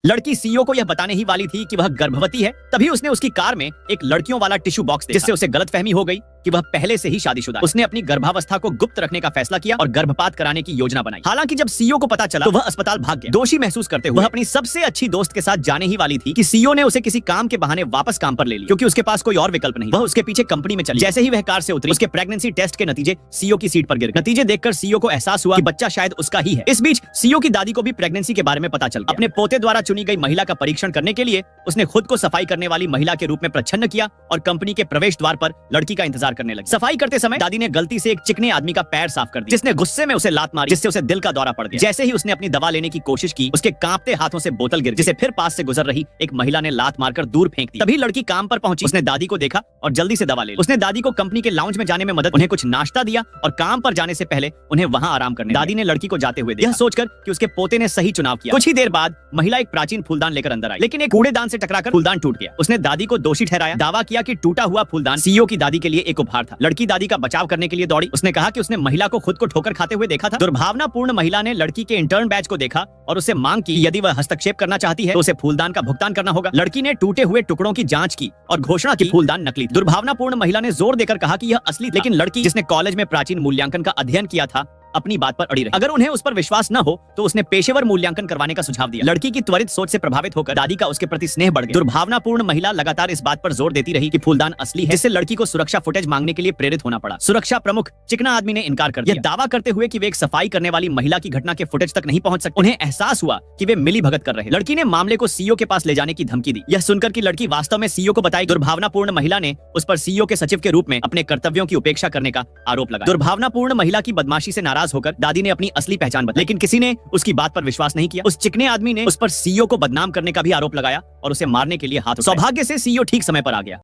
लड़की सीईओ को यह बताने ही वाली थी कि वह गर्भवती है, तभी उसने उसकी कार में एक लड़कियों वाला टिश्यू बॉक्स देखा, जिससे उसे गलतफहमी हो गई कि वह पहले से ही शादीशुदा है। उसने अपनी गर्भावस्था को गुप्त रखने का फैसला किया और गर्भपात कराने की योजना बनाई। हालांकि जब सीईओ को पता चला तो वह अस्पताल भाग गया। दोषी महसूस करते हुए वह अपनी सबसे अच्छी दोस्त के साथ जाने ही वाली थी कि सीईओ ने उसे किसी काम के बहाने वापस काम पर ले लिया, क्योंकि उसके पास कोई और विकल्प नहीं। वह उसके पीछे कंपनी में चली। जैसे ही वह कार से उतरी, उसके प्रेगनेंसी टेस्ट के नतीजे सीईओ की सीट पर गिर गए। नतीजे देखकर सीईओ को एहसास हुआ कि बच्चा शायद उसका ही है। इस बीच सीईओ की दादी को भी प्रेगनेंसी के बारे में पता चल गया। अपने पोते द्वारा चुनी गई महिला का परीक्षण करने के लिए उसने खुद को सफाई करने वाली महिला के रूप में प्रच्छन्न किया और कंपनी के प्रवेश द्वार पर लड़की का इंतजार करने लगी। सफाई करते समय दादी ने गलती से एक चिकने आदमी का पैर साफ कर दिया, जिसने गुस्से में उसे लात मारी, जिससे उसे दिल का दौरा पड़ गया। जैसे ही उसने अपनी दवा लेने की कोशिश की, उसके कांपते हाथों से बोतल गिर, जिसे फिर पास से गुजर रही एक महिला ने लात मारकर दूर फेंक दी। तभी लड़की काम पर पहुंची। उसने दादी को देखा और जल्दी से दवा ले ली। उसने दादी को कंपनी के लाउंज में जाने में मदद, उन्हें कुछ नाश्ता दिया और काम पर जाने से पहले उन्हें वहां आराम करने। दादी ने लड़की को जाते हुए देखा, यह सोचकर कि उसके पोते ने सही चुनाव किया। कुछ ही देर बाद महिला एक प्राचीन फूलदान लेकर अंदर आई, लेकिन एक कूड़ेदान से टकराकर फूलदान टूट गया। उसने दादी को दोषी ठहराया, दावा किया कि टूटा हुआ फूलदान सीईओ की दादी के लिए एक उपहार था। लड़की दादी का बचाव करने के लिए दौड़ी। उसने कहा कि उसने महिला को खुद को ठोकर खाते हुए देखा था। दुर्भावनापूर्ण महिला ने लड़की के इंटर्न बैच को देखा और उससे मांग की यदि वह हस्तक्षेप करना चाहती है तो उसे फूलदान का भुगतान करना होगा। लड़की ने टूटे हुए टुकड़ों की जांच की और घोषणा की फूलदान नकली था। दुर्भावनापूर्ण महिला ने जोर देकर कहा कि यह असली था, लेकिन लड़की, जिसने कॉलेज में प्राचीन मूल्यांकन का अध्ययन किया था, अपनी बात पर अड़ी रही। अगर उन्हें उस पर विश्वास न हो तो उसने पेशेवर मूल्यांकन करवाने का सुझाव दिया। लड़की की त्वरित सोच से प्रभावित होकर दादी का उसके प्रति स्नेह बढ़ गया। दुर्भावनापूर्ण महिला लगातार इस बात पर जोर देती रही कि फूलदान असली है, जिससे लड़की को सुरक्षा फुटेज मांगने के लिए प्रेरित होना पड़ा। सुरक्षा प्रमुख चिकना आदमी ने इनकार कर दिया, दावा करते हुए कि वे एक सफाई करने वाली महिला की घटना के फुटेज तक नहीं पहुंच सकते। उन्हें एहसास हुआ कि वे मिली भगत कर रहे। लड़की ने मामले को सीईओ के पास ले जाने की धमकी दी। यह सुनकर कि लड़की वास्तव में सीईओ को बताई, दुर्भावनापूर्ण महिला ने उस पर सीईओ के सचिव के रूप में अपने कर्तव्यों की उपेक्षा करने का आरोप लगाया। दुर्भावनापूर्ण महिला की बदमाशी से नाराज होकर दादी ने असली पहचान बताई, लेकिन किसी ने उसकी बात पर विश्वास नहीं किया। उस चिकने आदमी ने उस पर सीईओ को बदनाम करने का भी आरोप लगाया और उसे मारने के लिए हाथ उठाए। सौभाग्य से सीईओ ठीक समय पर आ गया।